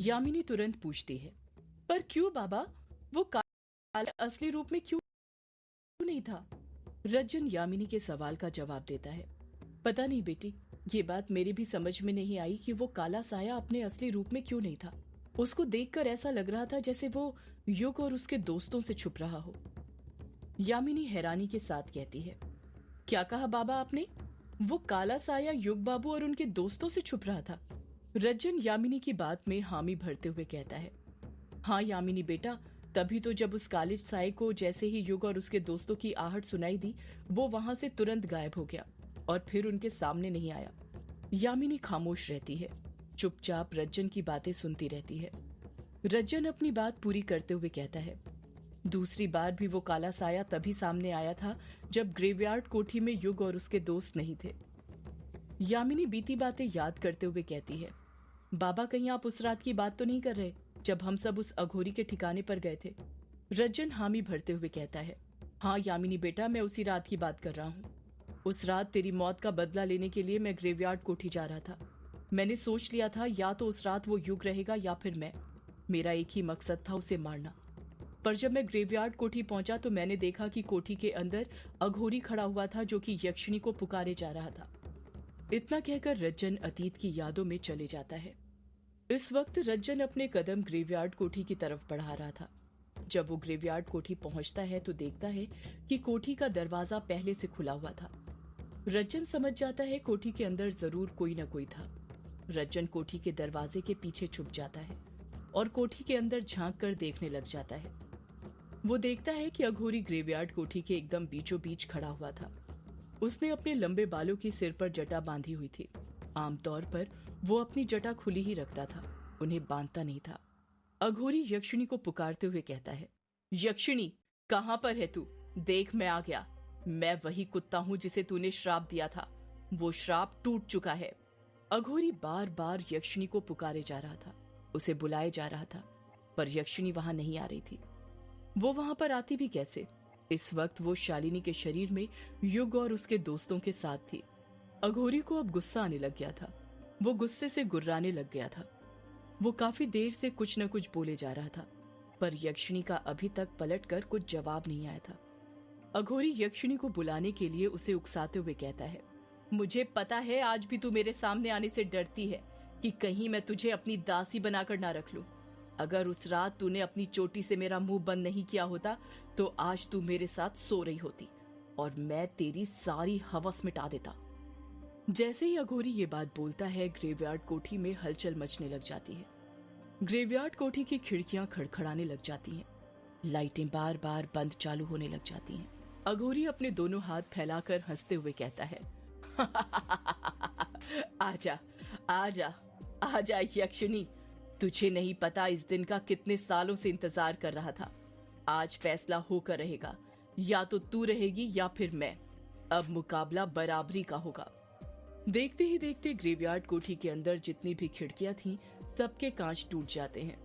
यामिनी तुरंत पूछती है, पर क्यों बाबा? वो काला असली रूप में क्यों नहीं था? रज्जन यामिनी के सवाल का जवाब देता है, पता नहीं बेटी, ये बात मेरी भी समझ में नहीं आई कि वो काला साया अपने असली रूप में क्यों नहीं था। उसको देखकर ऐसा लग रहा था जैसे वो युग और उसके दोस्तों से छुप रहा हो। यामिनी हैरानी के साथ कहती है, क्या कहा बाबा आपने? वो काला साया युग बाबू और उनके दोस्तों से छुप रहा था? रज्जन यामिनी की बात में हामी भरते हुए कहता है, हाँ यामिनी बेटा, तभी तो जब उस काले साए को जैसे ही युग और उसके दोस्तों की आहट सुनाई दी, वो वहां से तुरंत गायब हो गया और फिर उनके सामने नहीं आया। यामिनी खामोश रहती है, चुपचाप रज्जन की बातें सुनती रहती है। रज्जन अपनी बात पूरी करते हुए कहता है, दूसरी बार भी वो काला साया तभी सामने आया था जब ग्रेवयार्ड कोठी में युग और उसके दोस्त नहीं थे। यामिनी बीती बातें याद करते हुए कहती है, बाबा कहीं आप उस रात की बात तो नहीं कर रहे जब हम सब उस अघोरी के ठिकाने पर गए थे? रज्जन हामी भरते हुए कहता है, हाँ यामिनी बेटा, मैं उसी रात की बात कर रहा हूँ। उस रात तेरी मौत का बदला लेने के लिए मैं ग्रेवयार्ड कोठी जा रहा था। मैंने सोच लिया था या तो उस रात वो युग रहेगा या फिर मैं। मेरा एक ही मकसद था, उसे मारना। पर जब मैं ग्रेवयार्ड कोठी पहुंचा तो मैंने देखा कि कोठी के अंदर अघोरी खड़ा हुआ था जो कि यक्षिणी को पुकारे जा रहा था। इतना कहकर रज्जन अतीत की यादों में चले जाता है। इस वक्त रज्जन अपने कदम ग्रेवयार्ड कोठी की तरफ बढ़ा रहा था। जब वो ग्रेवयार्ड कोठी पहुंचता है तो देखता है कि कोठी का दरवाजा पहले से खुला हुआ था। रज्जन समझ जाता है कोठी के अंदर जरूर कोई न कोई था। रज्जन कोठी के दरवाजे के पीछे छुप जाता है और कोठी के अंदर झांक कर देखने लग जाता है। वो देखता है कि अघोरी ग्रेवयार्ड कोठी के एकदम बीचों बीच खड़ा हुआ था। उसने अपने लंबे बालों की सिर पर जटा बांधी हुई थी। आमतौर पर वो अपनी जटा खुली ही रखता था, उन्हें बांधता नहीं था। अघोरी यक्षिणी को पुकारते हुए कहता है, यक्षिणी, कहां पर है तू? देख, मैं आ गया। मैं वही कुत्ता हूं जिसे तूने श्राप दिया था। वो श्राप टूट चुका है। अघोरी बार बार यक्षिणी को पुकारे जा रहा था, उसे बुलाए जा रहा था, पर यक्षिणी वहां नहीं आ रही थी। वो वहां पर आती भी कैसे? इस वक्त वो शालिनी के शरीर में युग और उसके दोस्तों के साथ थी। अघोरी को अब गुस्सा आने लग गया था। वो गुस्से से गुर्राने लग गया था। वो काफी देर से कुछ न कुछ बोले जा रहा था, पर यक्षिणी का अभी तक पलटकर कुछ जवाब नहीं आया था। अघोरी यक्षिणी को बुलाने के लिए उसे उकसाते हुए कहता है, मुझे पता है आज भी तू मेरे सामने आने से डरती है कि कहीं मैं तुझे अपनी दासी बनाकर ना रख लूं। अगर उस रात तूने अपनी चोटी से मेरा मुंह बंद नहीं किया होता तो आज तू मेरे साथ सो रही होती और मैं तेरी सारी हवस मिटा देता। जैसे ही अघोरी ये बात बोलता है, ग्रेवयार्ड कोठी में हलचल मचने लग जाती है। ग्रेवयार्ड कोठी की खिड़कियां खड़खड़ाने लग जाती हैं। लाइटें बार बार बंद चालू होने लग जाती हैं। अघोरी अपने दोनों हाथ फैलाकर हंसते हुए कहता है, आजा आजा आजा यक्षिणी, तुझे नहीं पता इस दिन का कितने सालों से इंतजार कर रहा था। आज फैसला होकर रहेगा, या तो तू रहेगी या फिर मैं। अब मुकाबला बराबरी का होगा। देखते ही देखते ग्रेवयार्ड कोठी के अंदर जितनी भी खिड़कियां थीं, सबके कांच टूट जाते हैं।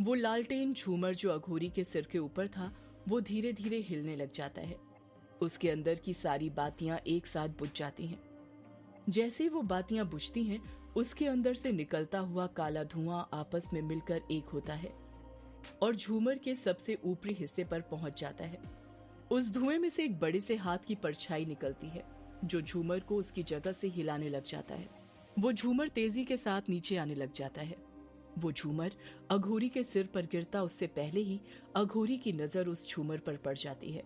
वो लालटेन झूमर जो अघोरी के सिर के ऊपर था, वो धीरे धीरे हिलने लग जाता है। उसके अंदर की सारी बातियां एक साथ बुझ जाती हैं। जैसे वो बातियां बुझती हैं, उसके अंदर से निकलता हुआ काला धुआं आपस में मिलकर एक होता है और झूमर के सबसे ऊपरी हिस्से पर पहुंच जाता है। उस धुएं में से एक बड़े से हाथ की परछाई निकलती है जो झूमर को उसकी जगह से हिलाने लग जाता है। वो झूमर तेजी के साथ नीचे आने लग जाता है। वो झूमर अघोरी के सिर पर गिरता उससे पहले ही अघोरी की नजर उस झूमर पर पड़ जाती है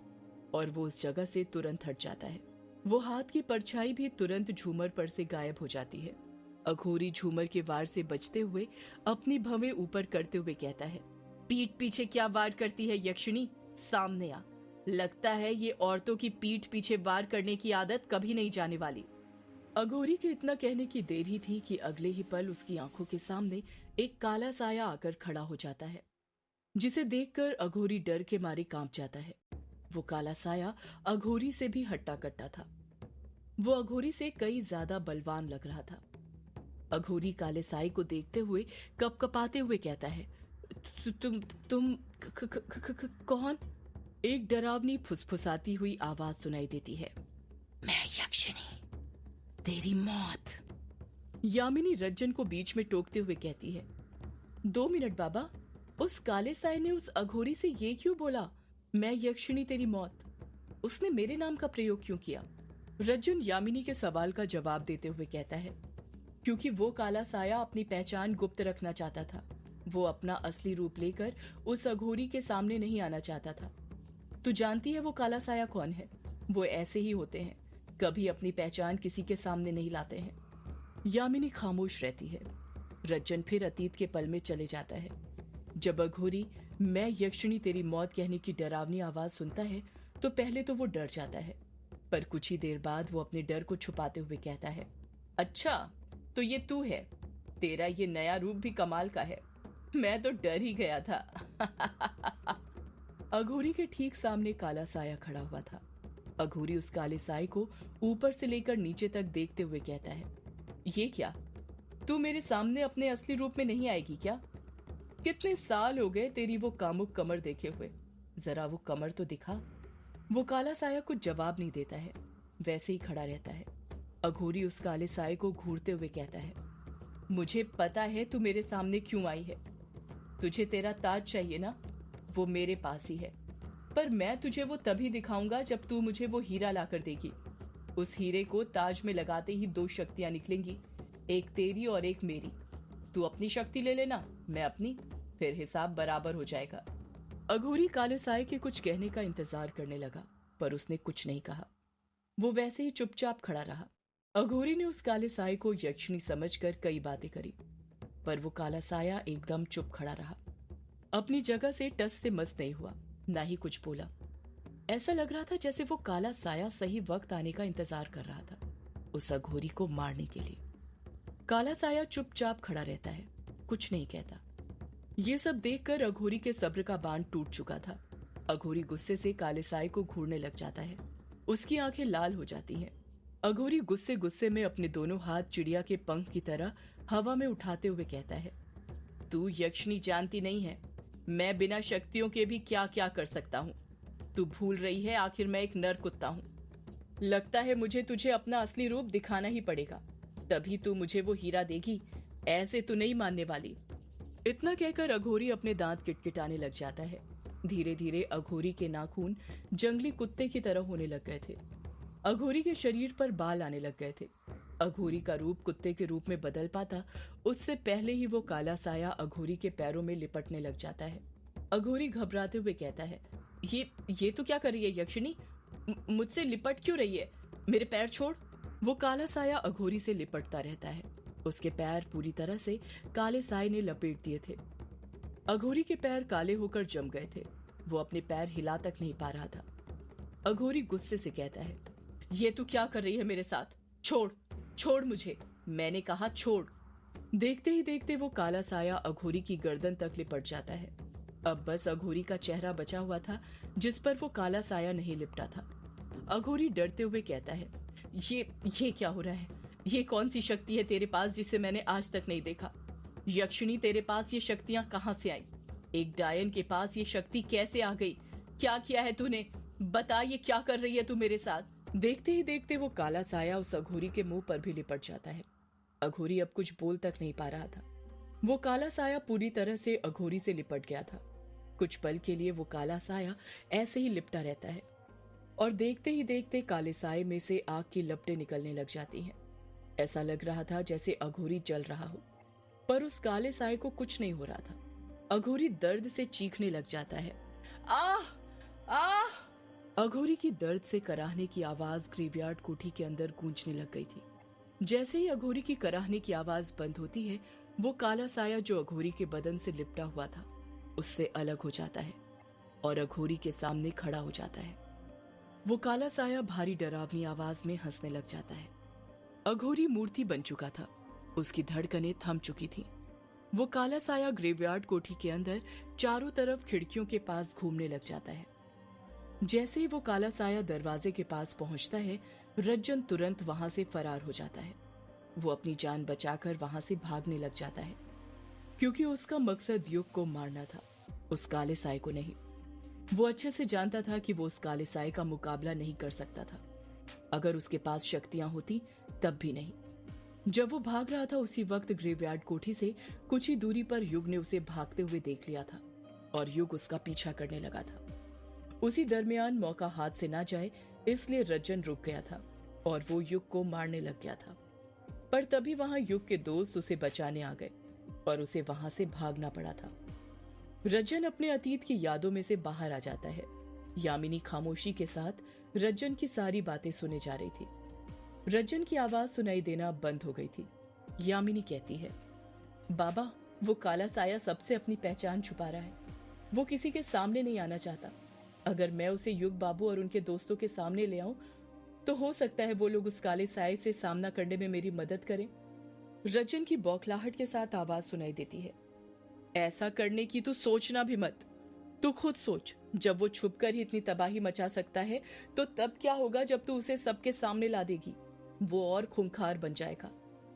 और वो उस जगह से तुरंत हट जाता है। वो हाथ की परछाई भी तुरंत झूमर पर से गायब हो जाती है। अघोरी झूमर के वार से बचते हुए अपनी भवें ऊपर करते हुए कहता है, पीठ पीछे क्या वार करती है यक्षिणी? सामने आ। लगता है ये औरतों की पीठ पीछे वार करने की आदत कभी नहीं जाने वाली। अघोरी के इतना कहने की देर ही थी कि अगले ही पल उसकी आंखों के सामने एक काला साया आकर खड़ा हो जाता है, जिसे देखकर अघोरी डर के मारे कांप जाता है। वो काला साया अघोरी से भी हट्टा कट्टा था। वो अघोरी से कई ज्यादा बलवान लग रहा था। अघोरी काले साए को देखते हुए कपकपाते हुए कहता है, तुम कौन? एक डरावनी फुसफुसाती हुई आवाज सुनाई देती है, मैं यक्षिणी, तेरी मौत। यामिनी रज्जन को बीच में टोकते हुए कहती है, 2 मिनट बाबा, उस काले साए ने उस अघोरी से ये क्यों बोला, मैं यक्षिणी तेरी मौत? उसने मेरे नाम का प्रयोग क्यों किया? रज्जुन यामिनी के सवाल का जवाब देते हुए कहता है, क्योंकि वो काला साया अपनी पहचान गुप्त रखना चाहता था। वो अपना असली रूप लेकर उस अघोरी के सामने नहीं आना चाहता था। तू जानती है वो काला साया कौन है? वो ऐसे ही होते हैं, कभी अपनी पहचान किसी के सामने नहीं लाते हैं। यामिनी खामोश रहती है। रज्जन फिर अतीत के पल में चले जाता है। जब अघोरी मैं यक्षिणी तेरी मौत कहने की डरावनी आवाज सुनता है तो पहले तो वो डर जाता है, पर कुछ ही देर बाद वो अपने डर को छुपाते हुए कहता है, अच्छा तो ये तू है, तेरा ये नया रूप भी कमाल का है, मैं तो डर ही गया था। अघोरी के ठीक सामने काला साया खड़ा हुआ था। अघोरी उस काले साए को ऊपर से लेकर नीचे तक देखते हुए कहता है, ये क्या, तू मेरे सामने अपने असली रूप में नहीं आएगी क्या? कितने साल हो गए तेरी वो कामुक कमर देखे हुए, जरा वो कमर तो दिखा। वो काला साया कुछ जवाब नहीं देता है, वैसे ही खड़ा रहता है। अघोरी उस काले साए को घूरते हुए कहता है, मुझे पता है तू मेरे सामने क्यों आई है। तुझे तेरा ताज चाहिए ना, वो मेरे पास ही है, पर मैं तुझे वो तभी दिखाऊंगा जब तू मुझे वो हीरा लाकर देगी। उस हीरे को ताज में लगाते ही 2 शक्तियां निकलेंगी, एक तेरी और एक मेरी। तू अपनी शक्ति ले लेना, मैं अपनी, फिर हिसाब बराबर हो जाएगा। अघोरी काले साए के कुछ कहने का इंतजार करने लगा, पर उसने कुछ नहीं कहा। वो वैसे ही चुपचाप खड़ा रहा। अघोरी ने उस काले साए को यक्षिणी समझकर कई बातें करी, पर वो काला साया एकदम चुप खड़ा रहा। अपनी जगह से टस से मस नहीं हुआ, ना ही कुछ बोला। ऐसा लग रहा था जैसे वो काला साया सही वक्त आने का इंतजार कर रहा था, उस अघोरी को मारने के लिए। काला साया चुपचाप खड़ा रहता है, कुछ नहीं कहता। ये सब देखकर अघोरी के सब्र का बांध टूट चुका था। अघोरी गुस्से से काले साए को घूरने लग जाता है। उसकी आंखें लाल हो जाती हैं। अघोरी गुस्से गुस्से में अपने दोनों हाथ चिड़िया के पंख की तरह हवा में उठाते हुए कहता है, तू यक्षिणी जानती नहीं है, मैं बिना शक्तियों के भी क्या क्या कर सकता हूँ। तू भूल रही है आखिर मैं एक नर कुत्ता हूँ। लगता है मुझे तुझे अपना असली रूप दिखाना ही पड़ेगा, तभी तू मुझे वो हीरा देगी, ऐसे तू नहीं मानने वाली। इतना कहकर अघोरी अपने दांत किटकिटाने लग जाता है। धीरे धीरे अघोरी के नाखून जंगली कुत्ते की तरह होने लग गए थे। अघोरी के शरीर पर बाल आने लग गए थे। अघोरी का रूप कुत्ते के रूप में बदल पाता उससे पहले ही वो काला साया अघोरी के पैरों में लिपटने लग जाता है। अघोरी घबराते हुए कहता है, ये तो क्या कर रही है यक्षिणी? मुझसे लिपट क्यों रही है? मेरे पैर छोड़। वो काला साया अघोरी से लिपटता रहता है। उसके पैर पूरी तरह से काले साए ने लपेट दिए थे। अघोरी के पैर काले होकर जम गए थे। वो अपने पैर हिला तक नहीं पा रहा था। अघोरी गुस्से से कहता है, ये तू क्या कर रही है मेरे साथ? छोड़, छोड़ मुझे, मैंने कहा छोड़। देखते ही देखते वो काला साया अघोरी की गर्दन तक लिपट जाता है। अब बस अघोरी का चेहरा बचा हुआ था, जिस पर वो काला साया नहीं लिपटा था। अघोरी डरते हुए कहता है, ये क्या हो रहा है? ये कौन सी शक्ति है तेरे पास जिसे मैंने आज तक नहीं देखा? यक्षिणी तेरे पास ये शक्तियां कहां से आई? एक डायन के पास ये शक्ति कैसे आ गई? क्या किया है तूने? बता, ये क्या कर रही है तू मेरे साथ? देखते ही देखते वो काला साया उस अघोरी के मुंह पर भी लिपट जाता है। अघोरी अब कुछ बोल तक नहीं पा रहा था। वो काला साया पूरी तरह से अघोरी से लिपट गया था। कुछ पल के लिए वो काला साया ऐसे ही लिपटा रहता है और देखते ही देखते काले साए में से आग की लपटें निकलने लग जाती हैं। ऐसा लग रहा था जैसे अघोरी जल रहा हो, पर उस काले साए को कुछ नहीं हो रहा था। अघोरी दर्द से चीखने लग जाता है, आह आह। अघोरी की दर्द से कराहने की आवाज ग्रेवयार्ड कोठी के अंदर गूंजने लग गई थी। जैसे ही अघोरी की कराहने की आवाज बंद होती है, वो काला साया जो अघोरी के बदन से लिपटा हुआ था उससे अलग हो जाता है और अघोरी के सामने खड़ा हो जाता है। वो काला साया भारी डरावनी आवाज में हंसने लग जाता है। अघोरी मूर्ति बन चुका था, उसकी धड़कनें थम चुकी थी। वो काला साया ग्रेवयार्ड कोठी के अंदर चारों तरफ खिड़कियों के पास घूमने लग जाता है। जैसे ही वो काला साया दरवाजे के पास पहुंचता है, रज्जन तुरंत वहां से फरार हो जाता है। वो अपनी जान बचाकर वहां से भागने लग जाता है, क्योंकि उसका मकसद युग को मारना था, उस काले साए को नहीं। वो अच्छे से जानता था कि वो उस काले साए का मुकाबला नहीं कर सकता था। अगर उसके पास शक्तियां होती तब भी नहीं। जब वो भाग रहा था उसी वक्त ग्रेवयार्ड कोठी से कुछ ही दूरी पर युग ने उसे भागते हुए देख लिया था और युग उसका पीछा करने लगा था। उसी दरमियान मौका हाथ से ना जाए इसलिए रज्जन रुक गया था और वो युग को मारने लग गया था। पर तभी वहां युग के दोस्त उसे बचाने आ गए और उसे वहां से भागना पड़ा था। रज्जन अपने अतीत की यादों में से बाहर आ जाता है। यामिनी खामोशी के साथ रज्जन की सारी बातें सुने जा रही थी। रज्जन की आवाज सुनाई देना बंद हो गई थी। यामिनी कहती है, बाबा, वो काला साया सबसे अपनी पहचान छुपा रहा है। वो किसी के सामने नहीं आना चाहता। अगर मैं उसे युग बाबू और उनके दोस्तों के सामने ले आऊं तो हो सकता है वो लोग उस काले साये से सामना करने में मेरी मदद करें। रज्जन की बौखलाहट के साथ आवाज सुनाई देती है, ऐसा करने की तू सोचना भी मत। तू खुद सोच, जब वो छुपकर ही इतनी तबाही मचा सकता है तो तब क्या होगा जब तू उसे सबके सामने ला देगी। वो और खूंखार बन जाएगा।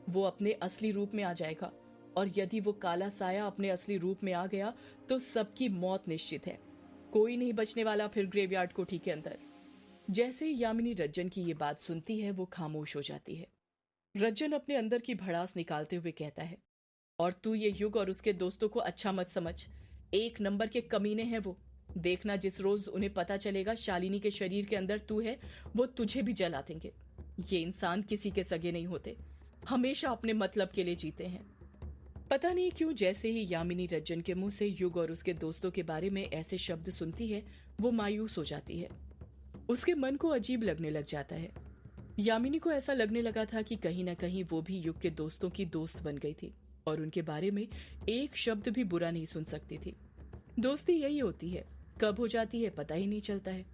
वो अपने असली रूप में आ जाएगा और यदि वो काला साया अपने असली रूप में आ गया तो सबकी मौत निश्चित है। कोई नहीं बचने वाला फिर ग्रेवयार्ड कोठी के अंदर। जैसे ही यामिनी रज्जन की ये बात सुनती है वो खामोश हो जाती है। रज्जन अपने अंदर की भड़ास निकालते हुए कहता है, और तू ये युग और उसके दोस्तों को अच्छा मत समझ। एक नंबर के कमीने हैं वो। देखना जिस रोज उन्हें पता चलेगा शालिनी के शरीर के अंदर तू है, वो तुझे भी जला देंगे। ये इंसान किसी के सगे नहीं होते, हमेशा अपने मतलब के लिए जीते हैं। पता नहीं क्यों जैसे ही यामिनी रज्जन के मुंह से युग और उसके दोस्तों के बारे में ऐसे शब्द सुनती है वो मायूस हो जाती है। उसके मन को अजीब लगने लग जाता है। यामिनी को ऐसा लगने लगा था कि कहीं ना कहीं वो भी युग के दोस्तों की दोस्त बन गई थी और उनके बारे में एक शब्द भी बुरा नहीं सुन सकती थी। दोस्ती यही होती है, कब हो जाती है पता ही नहीं चलता है।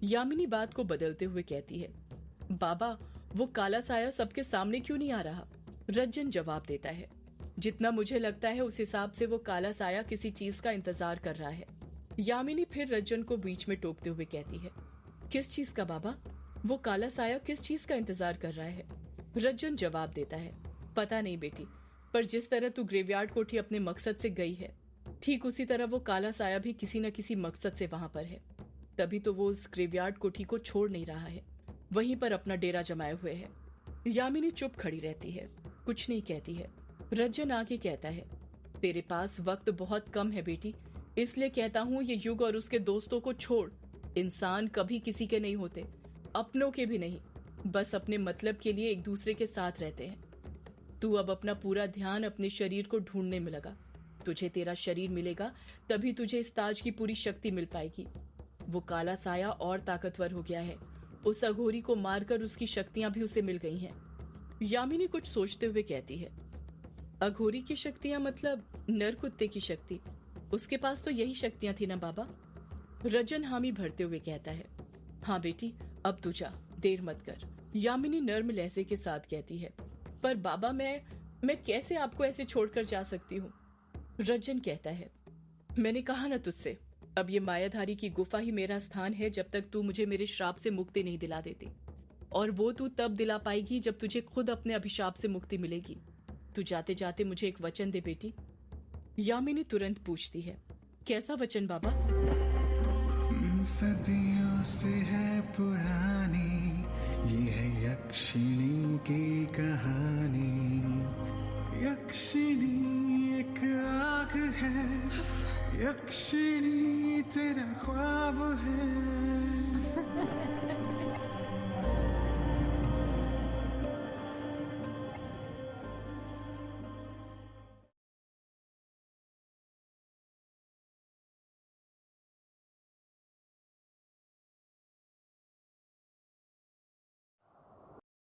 यामिनी बात को बदलते हुए कहती है, बाबा, वो काला साया सबके सामने क्यों नहीं आ रहा? रज्जन जवाब देता है, जितना मुझे लगता है उस हिसाब से वो काला साया किसी चीज का इंतजार कर रहा है। यामिनी फिर रज्जन को बीच में टोकते हुए कहती है, किस चीज का बाबा? वो काला साया किस चीज का इंतजार कर रहा है? रज्जन जवाब देता है, पता नहीं बेटी, पर जिस तरह तू ग्रेवयार्ड कोठी अपने मकसद से गई है ठीक उसी तरह वो काला साया भी किसी न किसी मकसद से वहां पर है। तभी तो वो उस ग्रेवयार्ड कोठी को छोड़ नहीं रहा है, वहीं पर अपना डेरा जमाए हुए है। यामिनी चुप खड़ी रहती है, कुछ नहीं कहती है। रज्जन आके कहता है, तेरे पास वक्त बहुत कम है बेटी, इसलिए कहता हूँ ये युग और उसके दोस्तों को छोड़। इंसान कभी किसी के नहीं होते, अपनों के भी नहीं, बस अपने मतलब के लिए एक दूसरे के साथ रहते हैं। तू अब अपना पूरा ध्यान अपने शरीर को ढूंढने में लगा। तुझे तेरा शरीर मिलेगा तभी तुझे इस ताज की पूरी शक्ति मिल पाएगी। वो काला साया और ताकतवर हो गया है, उस अघोरी को मारकर उसकी शक्तियां भी उसे मिल गई हैं। यामिनी कुछ सोचते हुए कहती है, अघोरी की शक्तियां मतलब नर कुत्ते की शक्ति? उसके पास तो यही शक्तियां थी ना बाबा? रज्जन हामी भरते हुए कहता है, हाँ बेटी, अब तू जा, देर मत कर। यामिनी नर्म लहजे के साथ कहती है, पर बाबा, मैं कैसे आपको ऐसे छोड़कर जा सकती हूँ? रज्जन कहता है, मैंने कहा ना तुझसे, अब ये मायाधारी की गुफा ही मेरा स्थान है जब तक तू मुझे मेरे श्राप से मुक्ति नहीं दिला देती। और वो तू तब दिला पाएगी जब तुझे खुद अपने अभिशाप से मुक्ति मिलेगी। तू जाते जाते मुझे एक वचन दे बेटी। यामिनी तुरंत पूछती है, कैसा वचन बाबा? सदियों से है पुरानी ये है यक्षिणी की कहानी। यक्षिणी एक आग है, यक्षिणी तेरा ख्वाब है।